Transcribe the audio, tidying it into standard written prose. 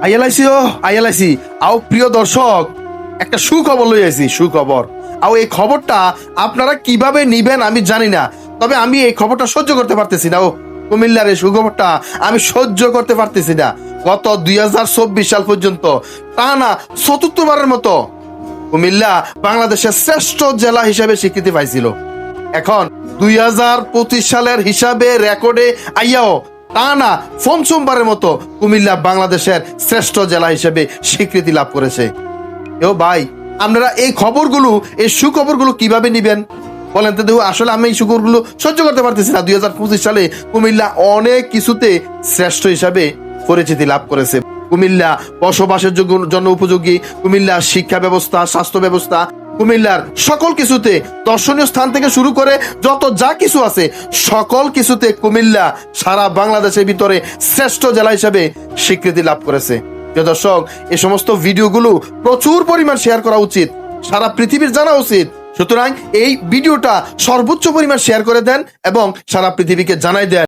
আইএলআইসি আও প্রিয় দর্শক, একটা সুখবর লই আইছি, সুখবর। আও এই খবরটা আপনারা কিভাবে নিবেন আমি জানি না, তবে আমি এই খবরটা সহ্য করতে পারতেছি না। কুমিল্লার এই সুখবরটা আমি সহ্য করতে পারতেছি না। গত 2024 সাল পর্যন্ত টানা 74বারের মতো কুমিল্লা বাংলাদেশের শ্রেষ্ঠ জেলা হিসেবে স্বীকৃতি পাইছিল। এখন 2025 সালের হিসাবে রেকর্ডে আইয়াও টানা পঞ্চমবারের মতো কুমিল্লা বাংলাদেশের শ্রেষ্ঠ জেলা হিসেবে স্বীকৃতি লাভ করেছে। ভাই, আপনারা এই খবরগুলো, এই সুখবরগুলো কিভাবে নিবেন বলেন তো? আসলে আমি এই সুখবরগুলো সহ্য করতে পারতেছি না। 2025 সালে কুমিল্লা অনেক কিছুতে শ্রেষ্ঠ হিসাবে পরিচিতি লাভ করেছে। কুমিল্লা বসবাসের জন্য উপযোগী, কুমিল্লার শিক্ষা ব্যবস্থা, স্বাস্থ্য ব্যবস্থা, কুমিল্লার সকল কিছুতে, দর্শনীয় স্থান থেকে শুরু করে যত যা কিছু আছে সকল কিছুতে কুমিল্লা সারা বাংলাদেশের ভিতরে শ্রেষ্ঠ জেলা হিসেবে স্বীকৃতি লাভ করেছে। প্রিয় দর্শক, এই সমস্ত ভিডিওগুলো প্রচুর পরিমাণ শেয়ার করা উচিত, সারা পৃথিবীর জানা উচিত। সুতরাং এই ভিডিওটা সর্বোচ্চ পরিমাণ শেয়ার করে দেন এবং সারা পৃথিবীকে জানাই দেন।